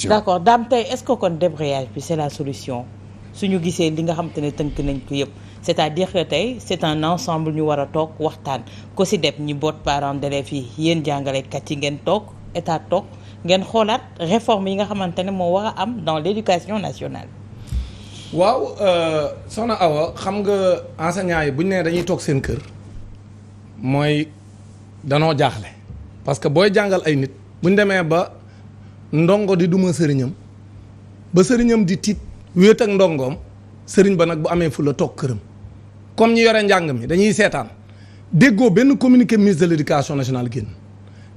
d'accord Dame tey est-ce que kon débrayage bi c'est la solution suñu gisee li nga xam te ne tënk nañ ko yëpp c'est-à-dire que tey c'est un ensemble ñu war a toog waxtaan ko si def ñi boot parents d'élèves yi yéen jàngalekat yi ngeen toog état toog ngeen xoolaat réforme yi nga xamante ne moo war a am dans l'éducation nationale. waaw soxna Awa xam nga enseignants yi bu ñu nee dañuy toog seen kër mooy danoo jaaxle parce que booy jàngal ay nit bu ñu demee ba ndongo di duma sëriñam ba sëriñam di tiit wéet ak ndongoom sëriñ ba nag bu amee fu la toog këram comme ñu yore njàng mi dañuy seetaan déggoo benn communiqué ministre de l'éducation nationale génn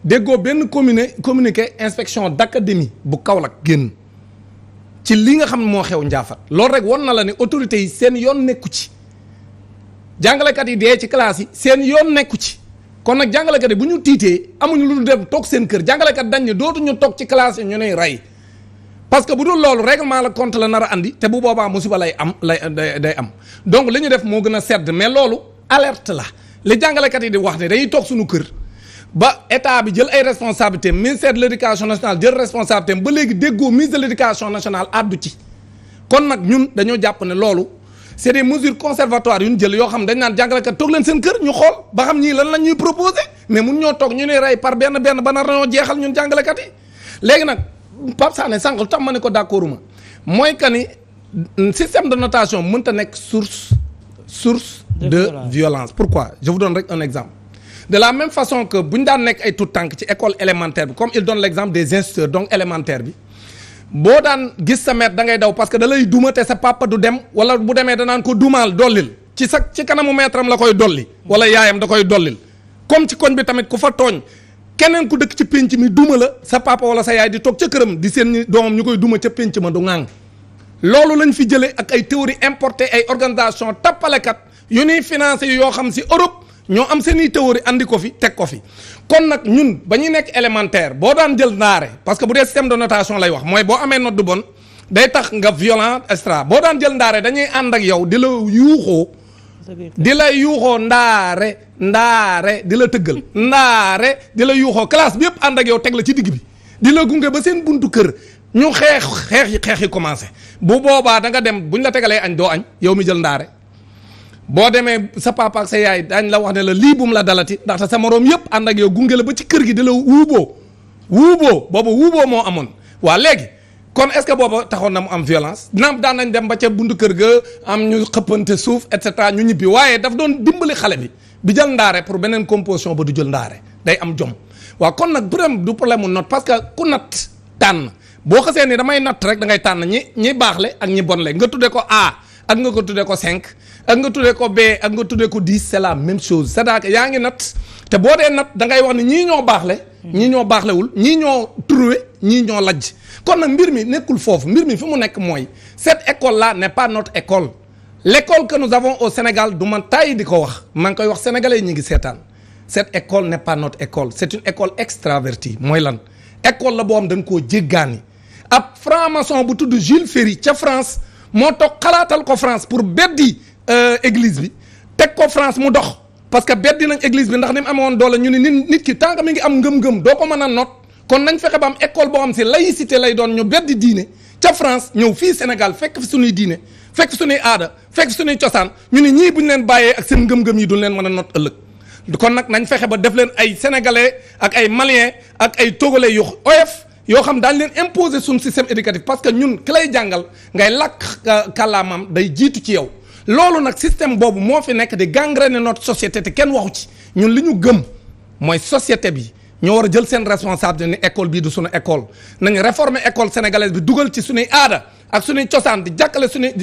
déggoo benn communiqué inspection d'académie bu Kaolack génn ci li nga xam ne moo xew Njaafat loolu rek won na la ne autorités yi seen yoon nekku ci jàngalekat yi dee ci classe yi seen yoon nekku ci kon nag jàngalekat yi bu ñu tiitee amuñu lu dem toog seen kër jàngalekat dañ ne dootuñu toog ci classe yi ñu ne rey parce que bu dul loolu règlement la compte la nar a andi te bu boobaa musiba lay am day am donc li ñu def moo gën a sedd mais loolu alerte la li jàngalekat yi di wax ne dañuy toog suñu kër ba état bi jël ay responsabilités ministère de l'éducation nationale jël responsabilité ba léegi déggoo ministre de l'éducation nationale addu ci kon nag ñun dañoo jàpp ne loolu c'est des mesures conservatoires yu ñu jël yoo xam dañ naan jàngalekat toog leen seen kër ñu xool ba xam ñii lan la ñuy proposer mais mun ñoo toog ñu ne rey par benn ba nar nañoo jeexal ñun jàngalekat yi léegi nag Pape Sané sànq lu tax ma ne ko d'accord ma mooy que ni système de notation mënta nekk source de violence. Pourquoi? Je vous donne rek un exemple. De la même façon que bu ñu daan nekk ay tout tànk ci école élémentaire bi comme il donne l'exemple des instituteurs donc élémentaire bi boo daan gis sa maître da ngay daw parce que da lay duma te sa papa du dem wala bu demee danaan ko dumaal dollil ci kanamu maître am la koy dolli wala yaayam da koy dollil comme ci koñ bi tamit ku fa tooñ keneen ku dëkk ci pénc mi duma la sa papa wala sa yaay di toog ca këram di seen doomam ñu koy duma ca pénc ma du ŋàng loolu lañ fi jëlee ak ay théories importées ay organisation tappalekat yu ñuy financé yoo xam si Europe ñoo am seen i théorie andi ko fi teg ko fi kon nag ñun ba ñuy nekk élémentaire boo daan jël ndaare parce que bu dee système de notation lay wax mooy boo amee note du bon day tax nga violent extra boo daan jël ndaare dañuy ànd ak yow di la yuuxoo ndaare di la tëggal ndaare di la yuuxoo classe bi yëpp ànd ak yow teg la ci digg bi di la gunge ba seen buntu kër ñu xeex yi commencé bu boobaa da nga dem buñ la tegalee añ doo añ yow mi jël ndaare boo demee sa papa ak sa yaay daañ la wax ne la lii bum la dalati ndaxte sa moroom yëpp ànd ak yow gunge la ba ci kër gi di la wuuboo boobu wuuboo moo amoon waa léegi kon est-ce que booba taxoon na mu am violence naam daan nañ dem ba ca buntu kër ga am ñu xëppante suuf et cetera ñu ñibbi waaye daf doon dimbali xale bi jël ndaare pour beneen composition ba du jël ndaare day am jom waaw kon nag du problème mu note parce que ku natt tànn boo xasee ni damay natt rek da ngay tànn ñi baaxle ak ñi bonle nga tuddee ko A ak nga ko tuddee ko 5 ak nga tuddee ko B ak nga tuddee ko 10 c'est la même chose c'est-à-dire que yaa ngi natt te boo dee natt da ngay wax ni ñii ñoo baaxle ñii ñoo baaxlewul ñii ñoo trouvé ñii ñoo lajj kon nag mbir mi nekkul foofu mbir mi fi mu nekk mooy cette école là n'est pas notre école l'école que nous avons au Sénégal du man tàyyi di ko wax maa ngi koy wax sénégalais yi ñu ngi seetaan cette école n'est pas notre école c'est une école extravertie mooy lan école la boo xam dañ koo jéggaani ab franc-maçon bu tudd Jules Ferry ca France moo toog xalaatal ko France pour beddi église bi teg ko France mu dox parce que beddi nañ église bi ndax ni mu amoon doole ñu ne nit ki tant que mi ngi am ngëm-ngëm doo ko mën a not kon nañ fexe ba am école boo xam si laïcité lay doon ñu beddi diine ca France ñëw fii Sénégal fekk fi suñuy diine fekk fi suñuy aada fekk fi suñuy cosaan ñu ne ñii bu ñu leen bàyyee ak seen ngëm-ngëm yi duñ leen mën a not ëllëg kon nag nañ fexe ba def leen ay sénégalais ak ay maliens ak ay togolais yu oyof yoo xam daañu leen imposer suñu système éducatif parce que ñun ki lay jàngal ngay làkk kàllaamam day jiitu ci yow loolu nag système boobu moo fi nekk di gangréner notre société te kenn waxu ci ñun li ñu gëm mooy société bi ñoo war a jël seen responsabilité ni école bii du suñu école nañ réformer école sénégalaise bi dugal ci suñuy aada ak suñuy cosaan di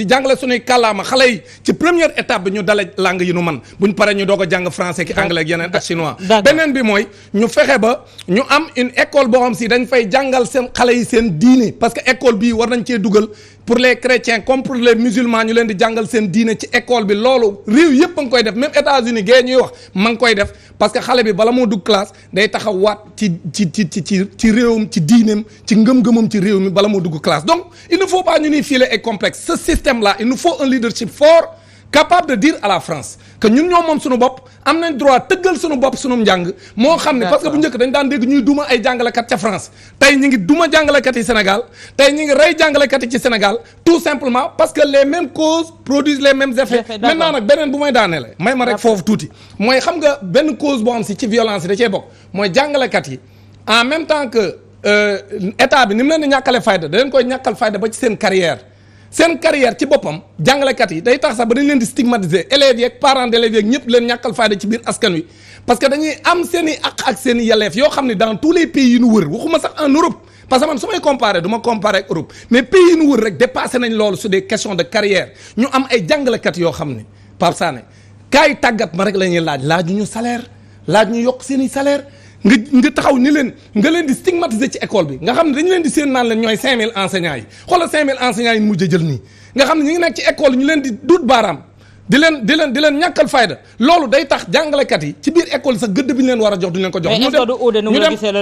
jàngale suñuy kàllaama xale yi ci première étape bi ñu dale langue yi nu man buñ paree ñu doog a jàng français ki anglais ak yeneen ak chinois beneen bi mooy ñu fexe ba ñu am une école boo xam si dañ fay jàngal seen xale yi seen diine parce que école bii war nañ cee dugal pour les chrétiens comme pour les musulmans ñu leen di jàngal seen diine ci école bi loolu réew yëpp a ngi koy def même États-Unis gée ñuy wax ma ngi koy def parce que xale bi bala moo dugg classe day taxaw waat ci réewam ci diineem ci ngëm-ngëmam ci réew mi bala moo dugg classe donc il ne faut pas ñu ni filer ay complexe ce système là il nous faut un leadership fort capable de dire à la France que ñun ñoo moom suñu bopp am nañ droit tëggal suñu bopp suñu njàng moo xam ne parce que bu njëkk dañ daan dégg ñuy duma ay jàngalekat ca France tey ñi ngi duma jàngalekat yi Sénégal tey ñi ngi rey jàngalekat yi ci Sénégal tout simplement parce que les mêmes causes produisent les mêmes effets maintenant nag beneen bu may daaneele may ma rek foofu tuuti mooy xam nga benn cause boo xam si ci violence yi da cee bokk mooy jàngalekat yi en même temps que état bi ni mu leen di ñàkkale fayda da leen koy ñàkkal fayda ba ci seen carrière ci boppam jàngalekat yi day tax sax ba dañ leen di stigmatiser élèves yeeg parents d'élèves yeeg ñëpp leen ñàkkal fayda ci biir askan wi parce que dañuy am seen i ak seen i yelleef yoo xam ne dans tous les pays yi nu wër waxuma sax en Europe parce que man su may comparer du ma comparer ak Europe mais pays yi nu wër rek dépassé nañ loolu sur des questions de carrière ñu am ay jàngalekat yoo xam ne Pape Sané kaay tàggat ma rek la ñuy laaj ñu salaire laaj ñu yokk seen i salaire nga taxaw ni leen nga leen di stigmatiser ci école bi nga xam ne dañu leen di seen naan leen ñooy 5000 enseignants yi xoolal 5000 enseignants yi mujj a jël nii nga xam ne ñu ngi nekk ci école ñu leen di duut baaraam di leen ñàkkal fayda loolu day tax jàngalekat yi ci biir école sax gëdd bi ñu leen war a jox duñu leen ko jox. ñu dem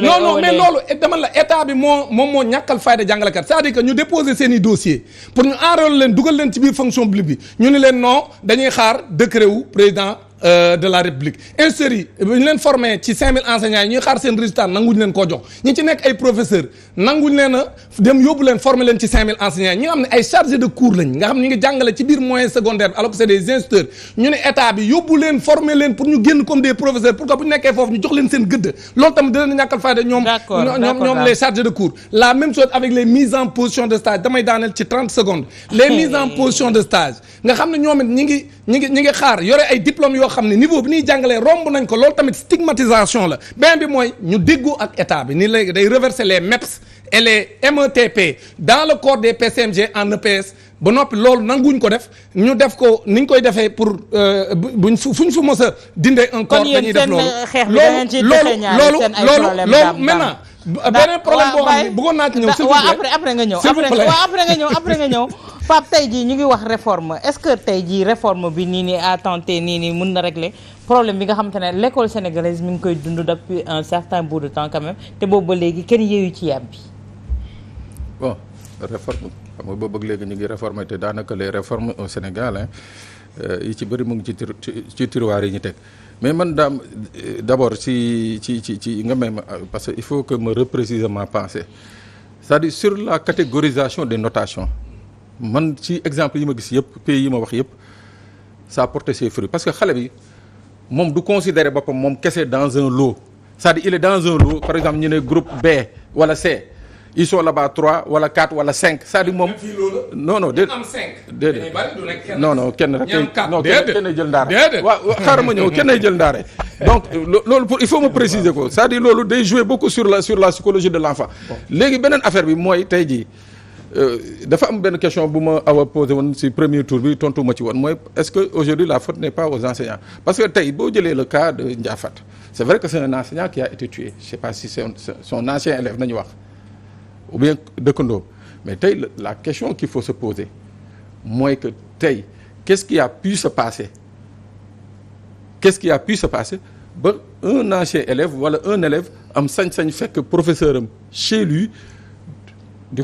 non mais loolu dama la état bi moo ñàkkal fayda jàngalekat c'est-à-dire que ñu déposer seen i dossier pour ñu enrôler leen dugal leen ci biir fonction publique bi ñu ni leen non dañuy xaar décret wu président de la République inseri ñu leen formé ci 5000 enseignants yi ñuy xaar seen résultat nanguñu leen koo jox ñi ci nekk ay professeurs nanguñu leen a dem yóbbu leen former leen ci 5000 enseignants yi ñi nga xam ne ay chargés de cours lañ nga xam ne ñu ngi jàngale ci biir moyen secondaire alors que c'est des instituteurs ñu ne état bi yóbbu leen former leen pour ñu génn comme des professeurs pour que bu ñu nekkee foofu ñu jox leen seen gëdd loolu tamit dina ñàkkal fayda ñoom les chargés de cours la même chose avec les mises en position de stage damay daaneel ci 30 secondes les mises en position de stage nga xam ne ñoom it ñi ngi xaar yore ay diplômes yoo xam ne niveau bi ñuy jàngalee romb nañ ko loolu tamit stigmatisation la benn bi mooy ñu déggoo ak état bi ni léegi day reverser les MEPS et les METP dans le corps des PCMG en EPS ba noppi loolu nanguñ ko def ñu def ko ni ñu koy defee pour fuñ fu mos a dindee un corps dañuy def loolu maintenant beneen problème boo xam ne bëggoon naa ci ñëw s'il vous plaît après nga ñëw après nga ñëw Pape tey jii ñu ngi wax réforme est-ce que tey jii réforme bi nii à tenter nii mën na régler problème bi nga xamante ne l'école sénégalaise mi ngi koy dund depuis un certain bout de temps quand même te boobu ba léegi kenn yeeyu ci yàb bi bon réforme xam nga boobu ak léegi ñu ngi réformer te daanaka les réformes au Sénégal yi ci bëri mu ngi ci tiroir yi ñu teg mais man d'abord ci nga même parce que il faut que me reprécisément penser c'est-à-dire sur la catégorisation des notations man ci exemple yi ma gis yëpp pays yi ma wax yëpp ça a porté ses fruits parce que xale bi moom du considérer boppam moom kese dans un lot c'est-à-dire il est dans un lot par exemple ñu ne groupe B wala C ils sont là-bas 3 wala 4 wala 5 c'est-à-dire moom. non déedéet non kenn rek kenn jël ndaare waaw xaaral ma ñëw kenn jël ndaare donc loolu pour il faut me préciser ko c'est-à-dire loolu day jouer beaucoup sur la psychologie de l'enfant léegi beneen affaire bi mooy tey jii dafa am benn question bu ma awa posé woon ci premier tour bi tontu ma ci woon mooy est-ce que aujourd'hui la faute n'est pas aux enseignants parce que tey boo jëlee le cas de Ndiafate c'est vrai que c'est un enseignant qui a été tué je sais pas si c'est son ancien élève nañu wax ou bien dëkkandoo mais tey la question qu'il faut se poser mooy que tey qu'est-ce qui a pu se passer ba un ancien élève wala un élève am sañ-sañ fekk professeur am chez lui di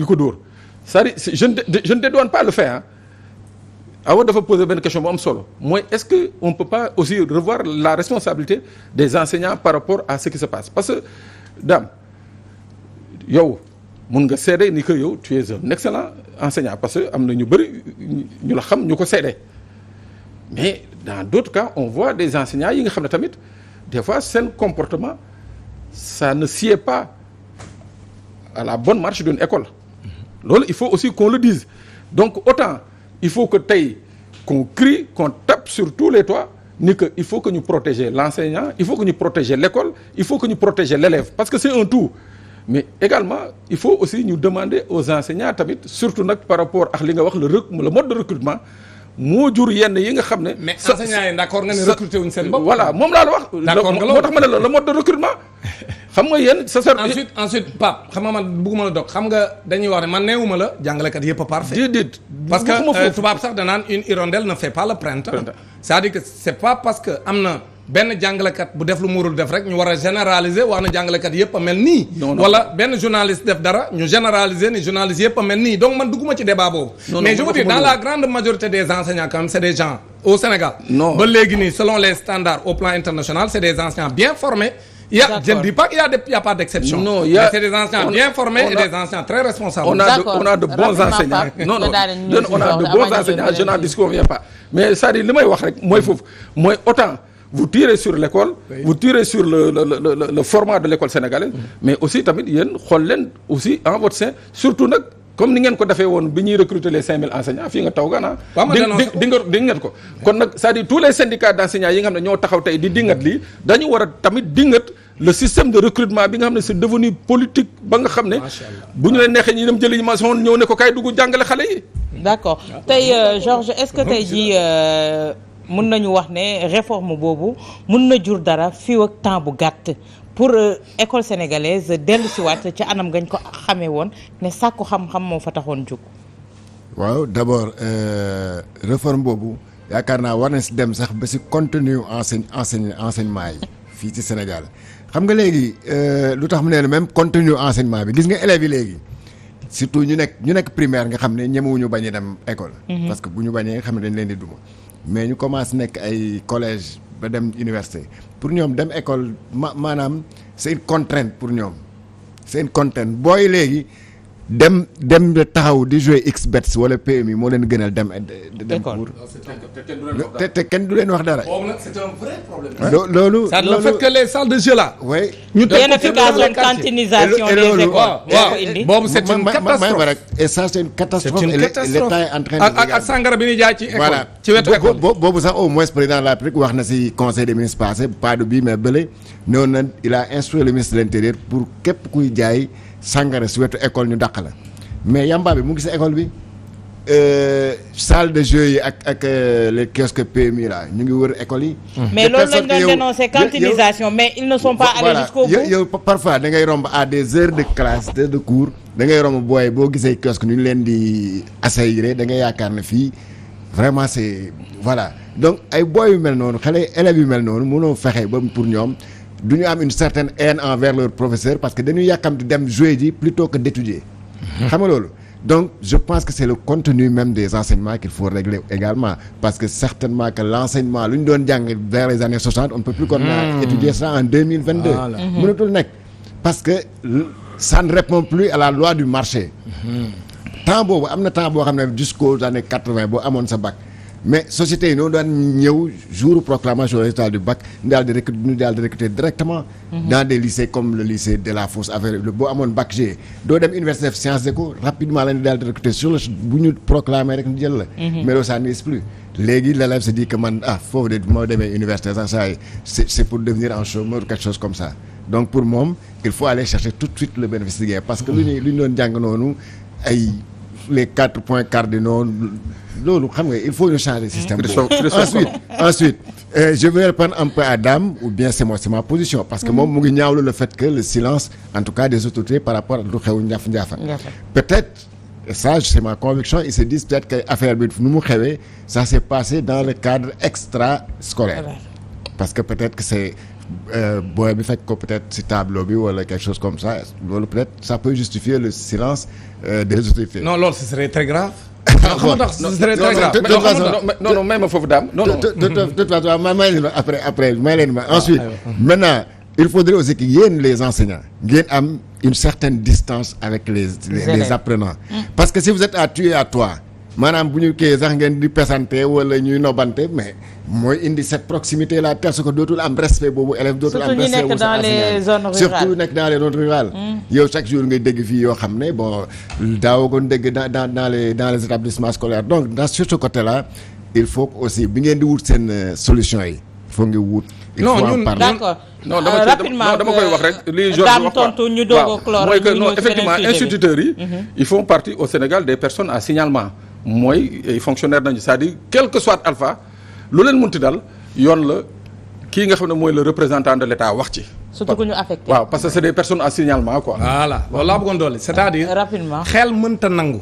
ko dóor c'est-à-dire je ne dédouane pas le fait awa dafa poser benn question bu am solo mooy est-ce que on peut pas aussi revoir la responsabilité des enseignants par rapport à ce qui se passe parce que Dame yow mun nga seede ni que yow tu es un excellent enseignant parce que am na ñu bëri ñu la xam ñu ko seede mais dans d'autres cas on voit des enseignants yi nga xam ne tamit des fois seen comportement ça ne sied pas à la bonne marche d'une école loolu il faut aussi qu'on le dise donc autant il faut que tey qu'on crie qu'on tape sur tous les toits ni que il faut que ñu protéger l'enseignant il faut que ñu protéger l'école il faut que ñu protéger l'élève parce que c'est un tout mais également il faut aussi ñu demander aux enseignants tamit surtout nag par rapport ak li nga wax le mode de recrutement moo jur yenn yi nga xam ne. mais enseignants yi d'accord nga ne recruter wuñ seen bopp. voilà moom laa la wax. d'accord nga moo tax ma ne la le mode de recrutement. xam nga yéen sa ensuite Pape xam nga man bëgguma la dog xam nga dañuy wax ne man neewuma la jàngalekat yëpp a parfait. déedéet parce que tubaab sax danaan une hirondelle ne fait pas le printemps. c'est-à-dire que c'est pas parce que am na benn jàngalekat bu def lu mu warul def rek ñu war a généraliser wax na jàngalekat yëpp a mel nii. Non. wala benn journaliste def dara ñu généraliser ni journaliste yëpp a mel nii donc man dugguma ci débat boobu. mais je veux dire dans la grande majorité des enseignants quand même c'est des gens au Sénégal. Non. ba léegi nii selon les standards au plan international c'est des enseignants bien formés. Je ne dis pas qu'il y a pas d'exception. Non, mais c'est des enseignants bien formés et des enseignants très responsables. On a de bons enseignants. Non, on a de bons enseignants, je n'en disconviens pas. Mais c'est-à-dire li may wax rek mooy foofu mooy autant vous tirez sur l'école, vous tirez sur le format de l'école sénégalaise, mais aussi tamit yéen xool leen aussi en votre sein surtout nag comme ni ngeen ko defee woon bi ñuy recruter les 5000 enseignants fii nga taw gana di ngeen ko kon nag c'est-à-dire tous les syndicats d'enseignants yi nga xam ne ñoo taxaw tey di dingat lii dañu war a tamit dingat le système de recrutement bi nga xam ne c'est devenu politique ba nga xam ne bu ñu leen neexee ñi dem jëli ma son ñëw ne ko kay dugg jàngale xale yi. d'accord tey Georges est-ce que tey jii mën nañu wax ne réforme boobu mën na jur dara fii ak temps bu gàtt pour école sénégalaise dellu si waat ca anam gañ ko xamee woon ne sàkku xam-xam moo fa taxoon jóg. waaw d'abord réforme boobu yaakaar naa war na si dem sax ba si contenu enseignement yi fii ci Sénégal xam nga léegi lu tax mu ne même contenu enseignement bi gis nga élèves yi léegi surtout ñu nekk primaire nga xam ne ñemewuñu bañ a dem école. parce que bu ñu bañee nga xam ne dañ leen di duma mais ñu commencé nekk ay collège ba dem université pour ñoom dem école maanaam c'est une contrainte pour ñoom c'est une contrainte booy léegi dem taxaw di jouer XBET wala PMI moo leen gënal dem cours te kenn du leen wax dara. boobu nag c'est un vrai problème. loolu le fait que les salles de jeu là. oui ñu planification cantinisation des écoles. waaw boobu c'est une catastrophe rek et ça c'est une catastrophe. c'est une catastrophe l'État est en train de ak sangara bi ñuy jaay ci école. voilà ci wetu école boobu sax au moins président de la République wax na ci conseil des ministres passé pas de bii mais bële noonu na il a instruit le ministre de l'Intérieur pour képp kuy jaay sangara ci wetu école ñu dàq la mais yamba bi mu ngi ci école bi salle de jeu yi ak les kiosques PMI là ñu ngi wër école yi. mais loolu lañ doon dénoncer cantinisation mais ils ne sont pas allés jusqu'au bout. yow parfois da ngay romb à des heures de classe de cours da ngay romb booy boo gisee kiosque ñu leen di assaillir da ngay yaakaar ne fii vraiment c'est voilà donc ay booy yu mel noonu xale élèves yu mel noonu mënoo fexe ba pour ñoom du ñu am une certaine haine envers leur professeur parce que dañuy yàkkamti dem jouer ji plutôt que d'étudier. xam nga loolu. Donc je pense que c'est le contenu même des enseignements qu'il faut régler également parce que certainement que l'enseignement lu ñu doon jàng vers les années 60 on ne peut plus qu'on a étudié ça en 2022 mënatul nekk parce que ça ne répond plus à la loi du marché temps boobu am na temps boo xam ne jusqu'aux années 80 boo amoon sa bac mais sociétés yi noonu daan ñëw jour proclamation résultat du bac ñu daal di recruter directement dans des lycées comme le lycée de la Fosse avec boo amoon bac G doo dem université def sciences éco rapidement lañu daal di recruter sur le bu ñu proclamer rek ñu jël la mais loolu ça n'existe plus léegi l'élève se dit que man foofu de moo demee université sax saa yi c'est pour devenir un chômeur ou quelque chose comme ça donc pour moom il faut aller chercher tout de suite le bénéfice de guerre parce que lu ñu doon jàng noonu ay les 4 points cardinaux loolu xam nga il faut ñu changer système ensuite je vais répondre un peu à Dame ou bien c'est ma position parce que moom mu ngi ñaawlu le fait que le silence en tout cas des autorités par rapport ak lu xew njaafa peut-être et ça c'est ma conviction ils se disent peut-être que affaire bi nu mu xewee ça s'est passé dans le cadre extrascolaire parce que peut-être que c'est booy bi fekk ko peut-être ci tableau bi wala quelque chose comme ça loolu peut-être ça peut justifier le silence des autorités. non loolu ce serait très grave. non may ma foofu daam non de toute façon may leen ma après may leen ma ensuite maintenant il faudrait aussi que yéen les enseignants ngeen am une certaine distance avec les apprenants parce que si vous êtes à tuer à toi maanaam bu ñu kii sax ngeen di pesante wala ñuy nobante mais mooy indi cette proximité là telle que dootul am respect boobu élève dootul am respect boobu dans les zones rurales surtout nekk dans les zones rurales yow chaque jour ngay dégg fii yoo xam ne bon daawoo ko dégg dans les établissements scolaires donc sur ce côté là il faut aussi bi ngeen di wut seen solution yi faut nga wut il faut en parler d'accord non dama koy wax rek li Georges wax tontu ñu doog a clore mooy que non effectivement instituteurs yi ils font partie au Sénégal des personnes à signalement mooy ay fonctionnaires nañu c'est-à-dire quel que soit alpha lu leen munti dal yoon la kii nga xam ne mooy le représentant de l'État wax ci. surtout que ñu affecté. waaw parce que c'est des personnes à signalement quoi. voilà loolu laa bëggoon dolli c'est-à-dire. rapidement xel mënta nangu.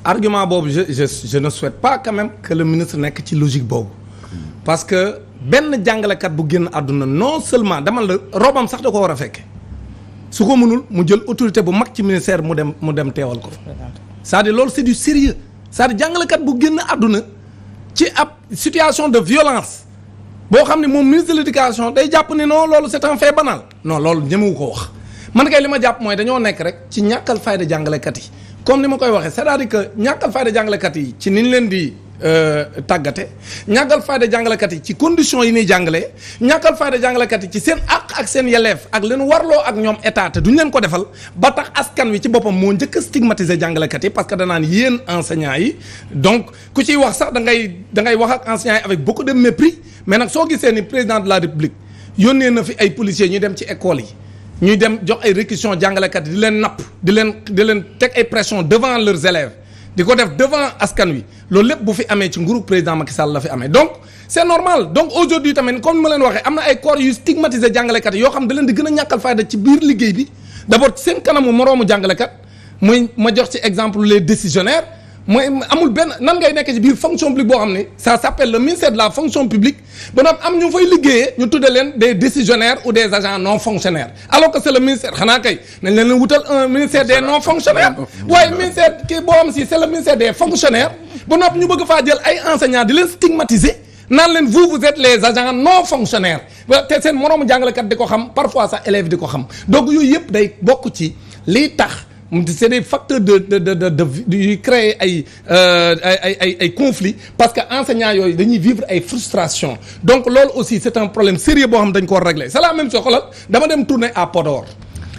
argument boobu je ne souhaite pas quand même que le ministre nekk ci logique boobu. parce que benn jàngalekat bu génn àdduna non seulement demal la robam sax da ko war a fekke su ko mënul mu jël autorité bu mag ci ministère mu dem teewal ko c'est-à-dire loolu c'est du sérieux c'est-à-dire jàngalekat bu génn àdduna ci ab situation de violence boo xam ne moom ministre de l'éducation day jàpp ne non loolu c'est un fait banal non loolu ñemewu ko wax man kay li ma jàpp mooy dañoo nekk rek ci ñàkkal fayda jàngalekat yi comme ni ma koy waxee c'est-à-dire que ñàkkal fayda jàngalekat yi ci ni ñu leen di tàggate ñàkkal fayda jàngalekat yi ci conditions yi ñuy jàngalee ñàkkal fayda jàngalekat yi ci seen àq ak seen yelleef ak leen warloo ak ñoom état te duñ leen ko defal ba tax askan wi ci boppam moo njëkk a stigmatiser jàngalekat yi parce que danaan yéen enseignants yi donc ku ciy wax sax da ngay wax ak enseignants yi avec beaucoup de mépris mais nag soo gisee ni président de la république yónnee na fi ay policiers ñuy dem ci école yi ñuy dem jox ay réquisitions jàngalekat yi di leen napp di leen teg ay pression devant leurs élèves di ko def devant askan wi loolu lépp bu fi amee ci nguuru président Macky Sall la fi amee donc c'est normal donc aujourd'hui tamit comme ni ma leen waxee am na ay corps yu stigmatisé jàngalekat yi yoo xam da leen di gën a ñàkkal fayda ci biir liggéey bi d'abord ci seen kanamu moroomu jàngalekat muy ma jox ci exemple les décisionnaires mooy amul benn nan ngay nekk ci biir fonction publique boo xam ne ça s'appelle le ministère de la fonction publique ba nag am ñu fay liggéeyee ñu tudde leen des décisionnaires ou des agents non fonctionnaires alors que c'est le ministère xanaa kay nañ leen wutal un ministère des non fonctionnaires waaye ministère kii boo xam si c'est le ministère des fonctionnaires ba noppi ñu bëgg faa jël ay enseignants di leen stigmatiser naan leen vous êtes les agents non fonctionnaires te seen moroomu jàngalekat di ko xam parfois sax élèves di ko xam donc yooyu yëpp day bokk ci liy tax c'est des facteurs de créer ay conflits parce que enseignants yooyu dañuy vivre ay frustrations donc loolu aussi c'est un problème sérieux boo xam dañ ko régler c'est la même chose xoolal dama dem tourner à Podor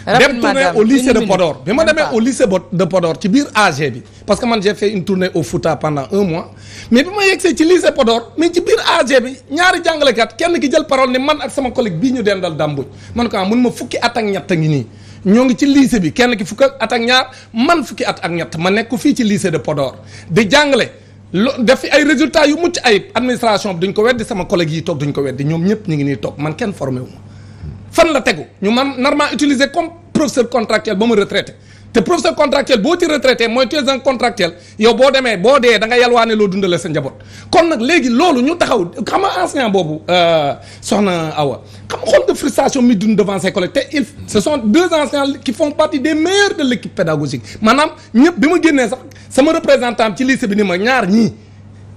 dem tourner au lycée de Podor bi ma demee au lycée de Podor ci biir AG bi parce que man j'ai fait une tournée au Fouta pendant 1 mois mais bi ma yegsee ci lycée Podor mais ci biir AG bi ñaari jàngalekat kenn ki jël parole ni man ak sama collègue bii ñu dendal Damboj man ko mun ma fukki at ak ñett ngi nii ñoo ngi ci lycée bi kenn ki fukki at ak ñaar man fukki at ak ñett ma nekk fii ci lycée de Podor di jàngale def fi ay résultats yu mucc ayib administration bi duñ ko weddi sama collègue yi toog duñ ko weddi ñoom ñëpp ñu ngi nii toog man kenn formé wu ma fan la tegu ñu man normalement utiliser comme professeur contractuel ba mu retraité te professeur contractuel boo ci retraité mooy tu es un contractuel yow boo demee boo dee da nga yalwaane loo dundale sa njaboot kon nag léegi loolu ñu taxaw xam nga enseignant boobu soxna Awa xam nga xool de frustration mi dund devant ses collègues te ce sont 2 enseignants qui font partie des meilleurs de l'équipe pédagogique maanaam ñëpp bi ma génnee sax sama représentant ci lycée bi ni ma ñaar ñii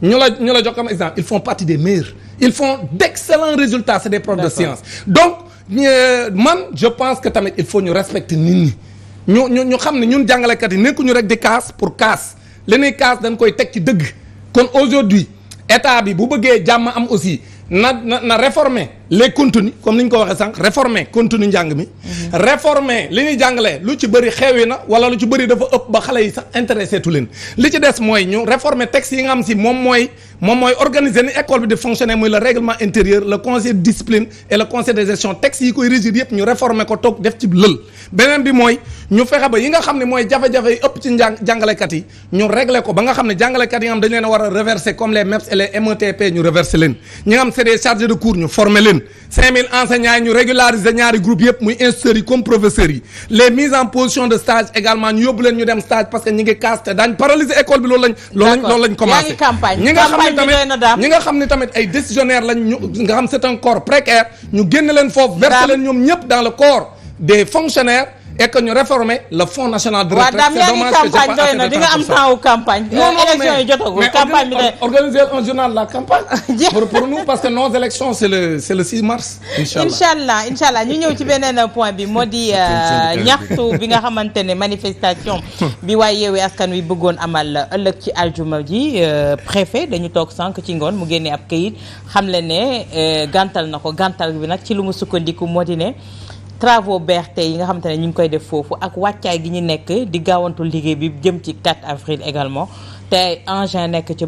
ñu la jox comme exemple ils font partie des meilleurs ils font d'excellents résultats c'est des profs de sciences donc man je pense que tamit il faut ñu respecter nit ñi ñu xam ne ñun jàngalekat yi nekkuñu rek di casse pour casse li ñuy casse dañ koy teg ci dëgg kon aujourd'hui état bi bu bëggee jàmm am aussi na réformer les contenus comme ni ñu ko waxee sànq réformer contenu njàng mi réformer li ñuy jàngalee lu ci bëri xewi na wala lu ci bëri dafa ëpp ba xale yi sax intéressé tu leen li ci des mooy ñu réformer texte yi nga xam si moom mooy organiser ni école bi di fonctionner muy le règlement intérieur le conseil de discipline et le conseil de gestion texte yi koy régir yëpp ñu réformer ko toog def ci lël beneen bi mooy ñu fexe ba yi nga xam ne mooy jafe-jafe yi ëpp ci jàngalekat yi ñu régler ko ba nga xam ne jàngalekat yi nga xam dañ leen a war a reverser comme les MEPS et les METP ñu reverser leen ñi nga xam c'est des chargés de cours ñu former leen 5000 enseignants yi ñu régulariser ñaari groupe yëpp muy instituteurs yi comme professeurs yi les mises en position de stage également ñu yóbbu leen ñu dem stage parce que ñi ngi casse te daañ paralyser école bi loolu lañ commencé ñi nga xam ne tamit ay décisionnaires lañ ñu nga xam c'est un corps précaire ñu génn leen foofu verser leen ñoom ñëpp dans le corps des fonctionnaires et que ñu réformer le fonds national de retraite. C'est dommage que j'ai pas assez de temps di nga am temps wu campagne. élection yi jotagul campagne bi de organiser un journal de la campagne. pour nous parce que nos élections c'est le 6 mars. incha allah ñu ñëw ci beneen point bi moo di ñaxtu bi nga xamante ne manifestation bi waaye Yewwi Askan Wi bëggoon amal ëllëg ci aljuma ji préfet dañu toog sànq ci ngoon mu génnee ab kayit xam le ne gàntal na ko gàntal bi nag ci lu mu sukkandiku moo di ne. travaux BRT yi nga xamante ne ñu ngi koy def foofu ak wàccaay gi ñu nekk di gaawantu liggéey bi jëm ci 4 avril également te engin nekk ci